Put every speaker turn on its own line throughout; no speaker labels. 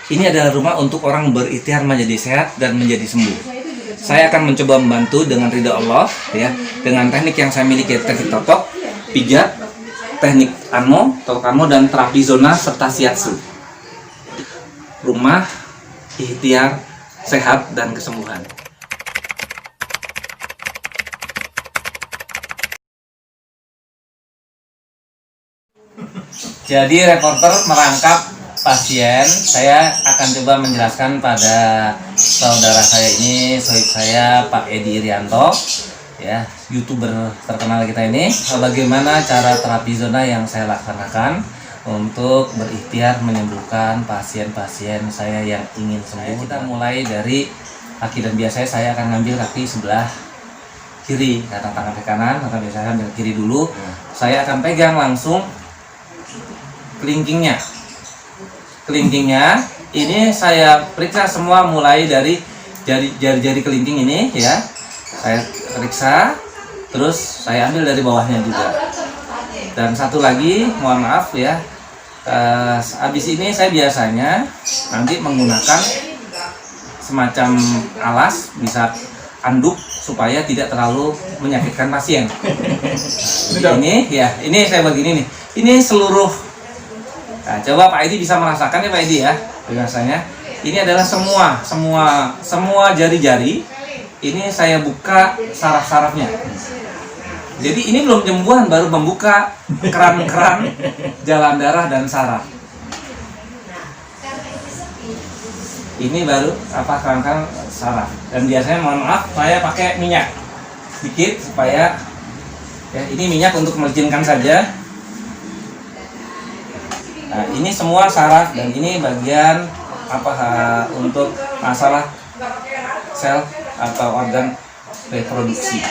Ini adalah rumah untuk orang berikhtiar menjadi sehat dan menjadi sembuh. Saya akan mencoba membantu dengan ridha Allah, ya, dengan teknik yang saya miliki, teknik totok, pijat, teknik anmo, tokamo, dan terapi zona serta shiatsu. Rumah ikhtiar sehat dan kesembuhan. Jadi reporter merangkap pasien, saya akan coba menjelaskan pada saudara saya ini, sohib saya Pak Edi Irianto, ya, YouTuber terkenal kita ini, bagaimana cara terapi zona yang saya laksanakan untuk berikhtiar menyembuhkan pasien-pasien saya yang ingin sembuh. Kita mulai dari kaki, dan biasanya saya akan ngambil kaki sebelah kiri karena tangan ke kanan, maka biasanya ambil kiri dulu. Saya akan pegang langsung kelingkingnya. Ini saya periksa semua mulai dari jari-jari kelingking ini, ya. Saya periksa, terus saya ambil dari bawahnya juga. Dan satu lagi, mohon maaf ya, habis ini saya biasanya nanti menggunakan semacam alas, bisa anduk, supaya tidak terlalu menyakitkan pasien. Ini ya, ini saya begini nih. Ini seluruh. Nah, coba Pak Edi bisa merasakan ya Pak Edi ya. Biasanya ini adalah semua jari-jari. Ini saya buka saraf-sarafnya. Jadi ini belum penyembuhan, baru membuka keran-keran jalan darah dan saraf. Ini baru keran-keran saraf. Dan biasanya mohon maaf saya pakai minyak sedikit supaya ya, ini minyak untuk melicin saja. Nah, ini semua saraf, dan ini bagian untuk masalah sel atau organ reproduksi.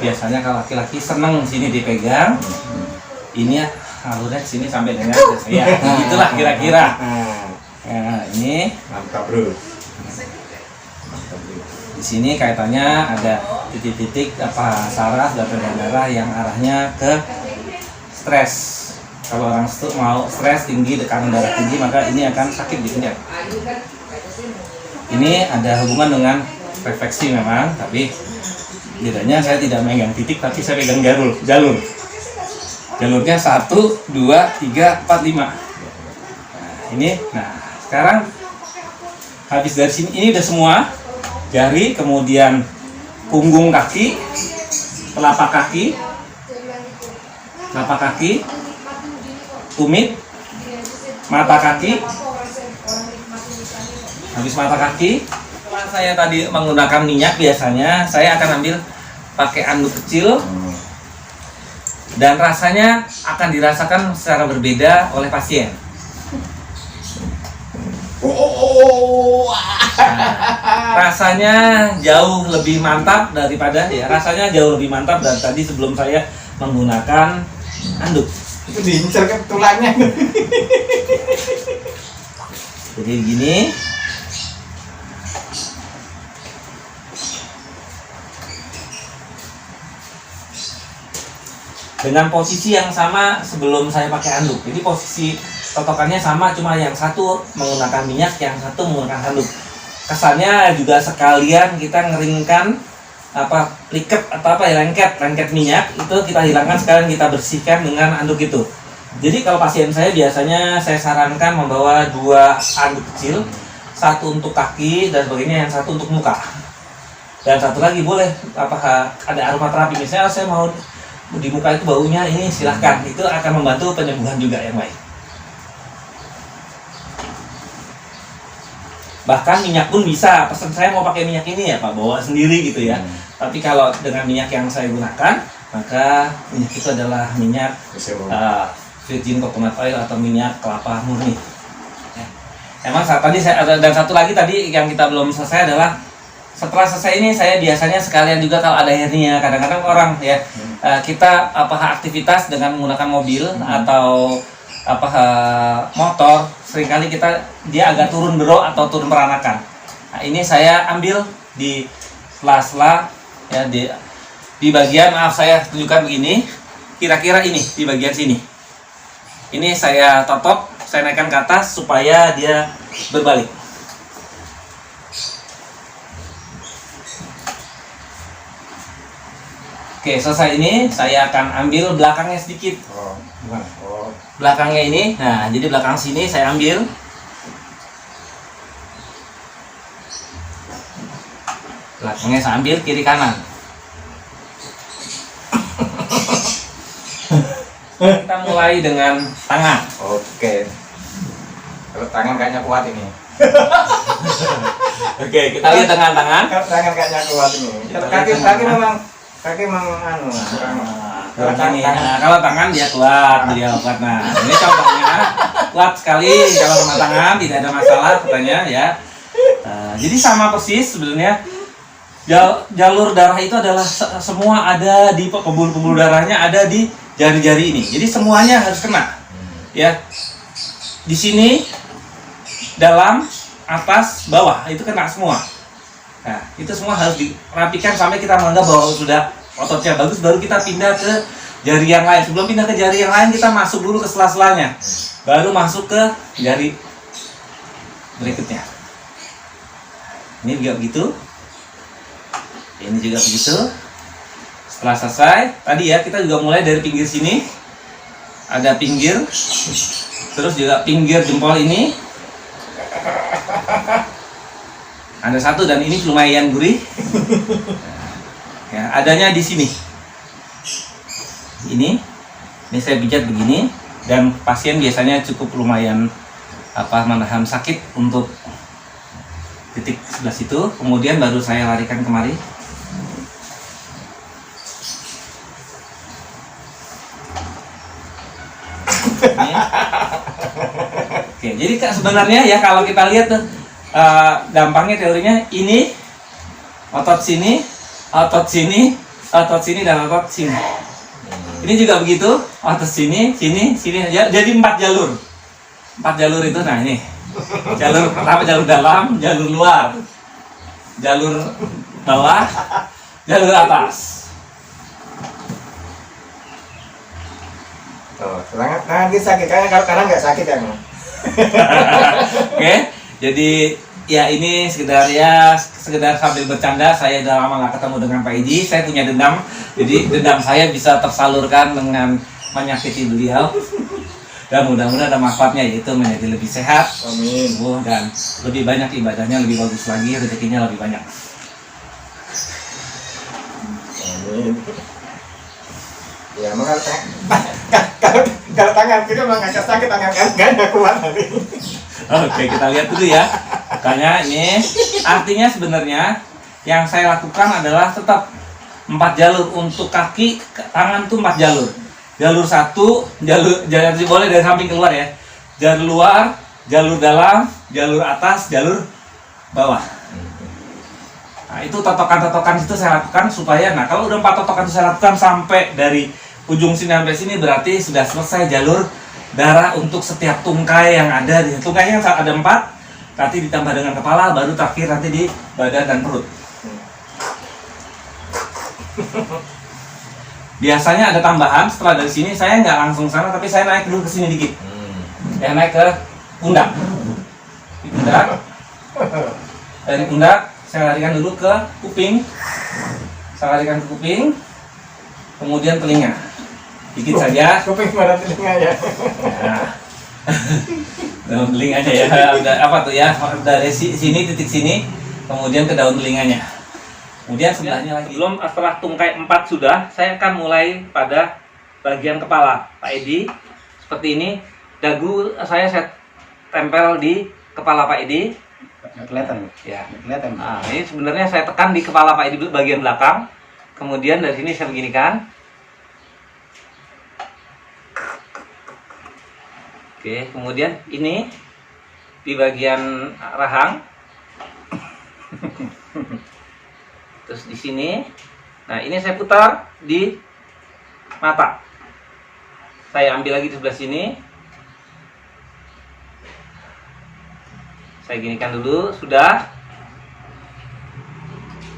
Biasanya kalau laki-laki senang sini dipegang, ini alurnya sini sampai dengan ya, itulah kira-kira. Nah, ini mantap bro. Di sini kaitannya ada titik-titik saraf dan darah yang arahnya ke stres. Kalau orang mau stres tinggi, tekanan darah tinggi, maka ini akan sakit di sini. Ini ada hubungan dengan refleksi memang, tapi bedanya saya tidak megang titik, tapi saya pegang jalur. Jalurnya 1, 2, 3, 4, 5. Nah, ini. Nah, sekarang habis dari sini, ini udah semua jari, kemudian punggung kaki, telapak kaki, tumit, mata kaki. Habis mata kaki, setelah saya tadi menggunakan minyak, biasanya saya akan ambil pakai anduk kecil, dan rasanya akan dirasakan secara berbeda oleh pasien. Rasanya jauh lebih mantap daripada dari tadi sebelum saya menggunakan anduk.
Itu diincer ke tulangnya.
Jadi begini. Dengan posisi yang sama sebelum saya pakai anduk. Jadi posisi totokannya sama, cuma yang satu menggunakan minyak, yang satu menggunakan handuk. Kesannya juga sekalian kita ngeringkan liket atau lengket minyak itu kita hilangkan, sekalian kita bersihkan dengan anduk itu. Jadi kalau pasien saya biasanya saya sarankan membawa 2 anduk kecil, satu untuk kaki dan sebagainya, yang satu untuk muka, dan satu lagi boleh ada aromaterapi, misalnya saya mau di muka itu baunya ini, silahkan, itu akan membantu penyembuhan juga yang baik. Bahkan minyak pun bisa, pesan saya mau pakai minyak ini ya Pak, bawa sendiri gitu ya. Tapi kalau dengan minyak yang saya gunakan, maka minyak itu adalah minyak virgin coconut oil atau minyak kelapa murni. Emang tadi dan satu lagi tadi yang kita belum selesai adalah setelah selesai ini saya biasanya sekalian juga kalau ada hernia, kadang-kadang orang ya kita aktivitas dengan menggunakan mobil atau motor, seringkali dia agak turun bero atau turun peranakan. Nah, ini saya ambil di sela-sela ya, di bagian, saya tunjukkan begini, kira-kira ini di bagian sini. Ini saya saya naikkan ke atas supaya dia berbalik. Oke, selesai ini saya akan ambil belakangnya sedikit.
Oh, gimana? Oh,
Belakangnya ini, nah jadi belakang sini saya ambil. Belakangnya saya ambil kiri kanan. Kita mulai dengan tangan.
oke. Kalau tangan kayaknya kuat ini.
Oke, kita lihat dengan tangan.
Kalau tangan kayaknya kuat ini. Kalau kaki memang anu.
Kalau ini, nah, kalau tangan dia kuat, dia kuat. Nah, ini contohnya kuat sekali kalau sama tangan, tidak ada masalah katanya ya. Jadi sama persis sebenarnya. Jalur darah itu adalah semua ada di pembuluh-pembuluh darahnya ada di jari-jari ini. Jadi semuanya harus kena. Ya. Di sini dalam, atas, bawah itu kena semua. Nah, itu semua harus dirapikan sampai kita menganggap bahwa sudah ototnya bagus, baru kita pindah ke jari yang lain. Sebelum pindah ke jari yang lain, kita masuk dulu ke sela-selanya. Baru masuk ke jari berikutnya. Ini juga begitu. Ini juga begitu. Setelah selesai, tadi ya kita juga mulai dari pinggir sini. Ada pinggir, terus juga pinggir jempol ini. Ada satu dan ini lumayan gurih. Ya, adanya di sini. Ini saya pijat begini dan pasien biasanya cukup lumayan menahan sakit untuk titik sebelah situ. Kemudian baru saya larikan kemari. Ini. Oke, jadi sebenarnya ya kalau kita lihat tuh gampangnya teorinya ini otot sini, otot sini, otot sini dan otot sini. Ini juga begitu, otot sini, sini, sini aja. Jadi 4 jalur. 4 jalur itu, nah ini. Jalur pertama jalur dalam, jalur luar, jalur bawah, jalur atas.
Oh, tangan kita sakit, kalau kanan nggak sakit ya, Bang?
Oke, jadi ya ini sekedar sambil bercanda. Saya udah lama nggak ketemu dengan Pak Edi. Saya punya dendam, jadi dendam saya bisa tersalurkan dengan menyakiti beliau. Dan mudah-mudahan ada manfaatnya, yaitu menjadi lebih sehat,
Amin.
sembuh, dan lebih banyak ibadahnya, lebih bagus lagi, rezekinya lebih banyak.
Amin. Ya, kalau tangan kiri memang agak sakit, tangan kanan nggak kuat tadi.
Oke, kita lihat dulu ya. Makanya ini artinya sebenarnya yang saya lakukan adalah tetap 4 jalur untuk kaki, tangan tuh 4 jalur. Jalur 1, jalur boleh dari samping keluar ya. Jalur luar, jalur dalam, jalur atas, jalur bawah. Nah, itu totokan-totokan itu saya lakukan supaya, nah kalau udah 4 totokan itu saya lakukan sampai dari ujung sini sampai sini, berarti sudah selesai jalur darah untuk setiap tungkai yang ada. Di tungkainya ada 4, nanti ditambah dengan kepala, baru terakhir nanti di badan dan perut. Biasanya ada tambahan setelah dari sini, saya nggak langsung sana, tapi saya naik dulu ke sini dikit. Ya, naik ke pundak. Di pundak. Dari pundak saya larikan dulu ke kuping. Saya larikan ke kuping. Kemudian telinga. Dikit saja.
Kuping mana telinga ya?
Nah. Daun telinganya ya. Apa tuh ya? Dari sini, titik sini, kemudian ke daun telinganya. Kemudian sebelahnya lagi. Setelah tungkai 4 sudah, saya akan mulai pada bagian kepala Pak Edi. Seperti ini. Dagu saya tempel di kepala Pak Edi.
Kelihatan
Ya.
Kelihatan.
Nah, ini sebenarnya saya tekan di kepala Pak Edi bagian belakang. Kemudian dari sini saya beginikan. Oke, kemudian ini di bagian rahang. Terus di sini. Nah, ini saya putar di mata. Saya ambil lagi di sebelah sini. Saya ginikan dulu, sudah.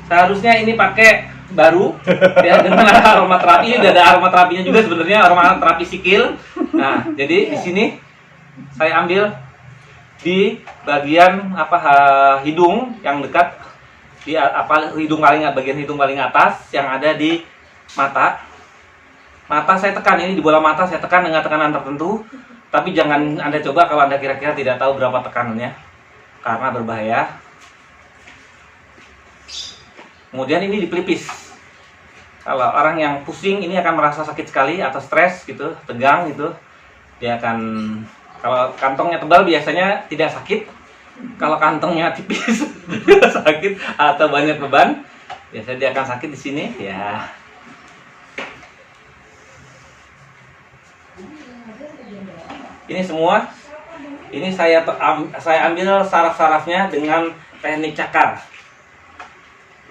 Seharusnya ini pakai baru ya, dengan aromaterapi. Ini udah ada aromaterapinya juga sebenarnya, aromaterapi sikil. Nah, jadi di sini saya ambil di bagian hidung yang dekat di bagian hidung paling atas yang ada di mata. Mata saya tekan, ini di bola mata saya tekan dengan tekanan tertentu. Tapi jangan Anda coba kalau Anda kira-kira tidak tahu berapa tekanannya, karena berbahaya. Kemudian ini di pelipis. Kalau orang yang pusing ini akan merasa sakit sekali atau stres gitu, tegang gitu. Dia akan, kalau kantongnya tebal biasanya tidak sakit. Kalau kantongnya tipis sakit atau banyak beban, biasanya dia akan sakit di sini ya. Ini semua, ini saya ambil saraf-sarafnya dengan teknik cakar.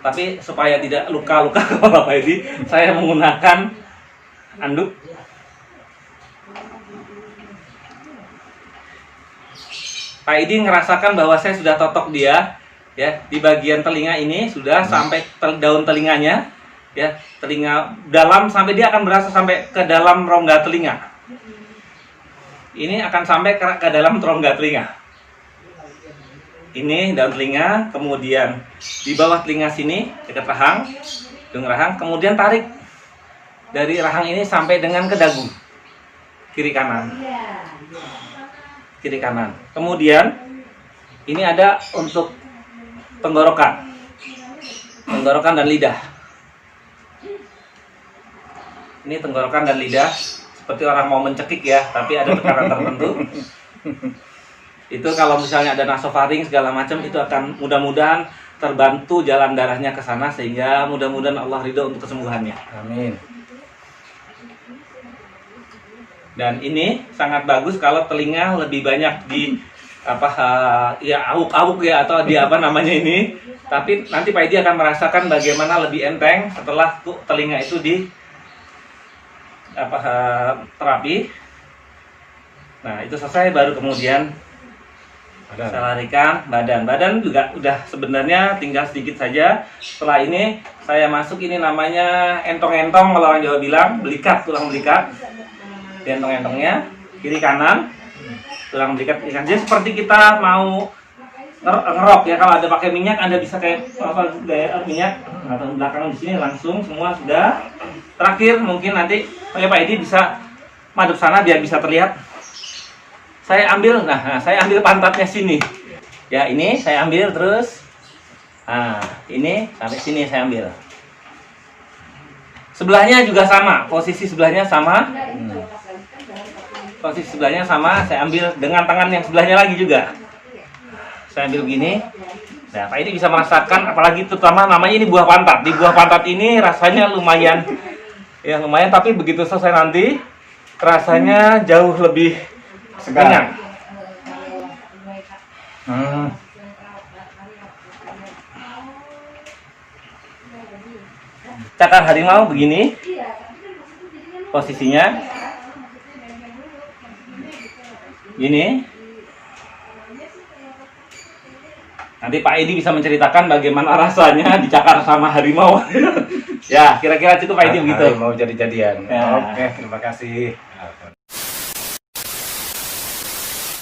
Tapi supaya tidak luka-luka kalau Pak Edi, saya menggunakan anduk. Pak Edi ngerasakan bahwa saya sudah totok dia, ya, di bagian telinga ini sudah sampai daun telinganya, ya, telinga dalam sampai dia akan berasa sampai ke dalam rongga telinga. Ini akan sampai ke dalam rongga telinga. Ini daun telinga, kemudian di bawah telinga sini dekat rahang, hidung rahang, kemudian tarik dari rahang ini sampai dengan ke dagu, kiri kanan. Kiri kanan. Kemudian ini ada untuk tenggorokan dan lidah. Ini tenggorokan dan lidah, seperti orang mau mencekik ya, tapi ada tekanan tertentu. Itu kalau misalnya ada nasofaring segala macam, itu akan mudah-mudahan terbantu jalan darahnya ke sana, sehingga mudah-mudahan Allah ridho untuk kesembuhannya.
Amin.
Dan ini sangat bagus kalau telinga lebih banyak di awuk-awuk ya, atau di ini. Tapi nanti Pak Edi akan merasakan bagaimana lebih enteng setelah telinga itu di terapi. Nah, itu selesai, baru kemudian saya larikan badan. Badan juga udah sebenarnya tinggal sedikit saja. Setelah ini saya masuk, ini namanya entong-entong kalau orang Jawa bilang, belikat, tulang belikat. Entong-entongnya kiri kanan, tulang belikat kiri kanan. Jadi seperti kita mau ngerok ya, kalau ada pakai minyak Anda bisa kayak gaya minyak, atau belakang di sini langsung semua sudah. Terakhir mungkin nanti Pak Edi bisa madep sana biar bisa terlihat. Saya ambil, saya ambil pantatnya sini. Ya, ini saya ambil terus. Nah, ini sampai sini saya ambil. Sebelahnya juga sama, posisi sebelahnya sama. Posisi sebelahnya sama, saya ambil dengan tangan yang sebelahnya lagi juga. Saya ambil begini. Nah, Pak Edi bisa merasakan, apalagi terutama namanya ini buah pantat. Di buah pantat ini rasanya lumayan, ya lumayan, tapi begitu selesai nanti rasanya jauh lebih kenyang. Cakar harimau begini posisinya, gini. Nanti Pak Edi bisa menceritakan bagaimana rasanya dicakar sama harimau. Ya, kira-kira cukup Pak Edi begitu.
Mau jadi-jadian.
Ya.
Oke, terima kasih.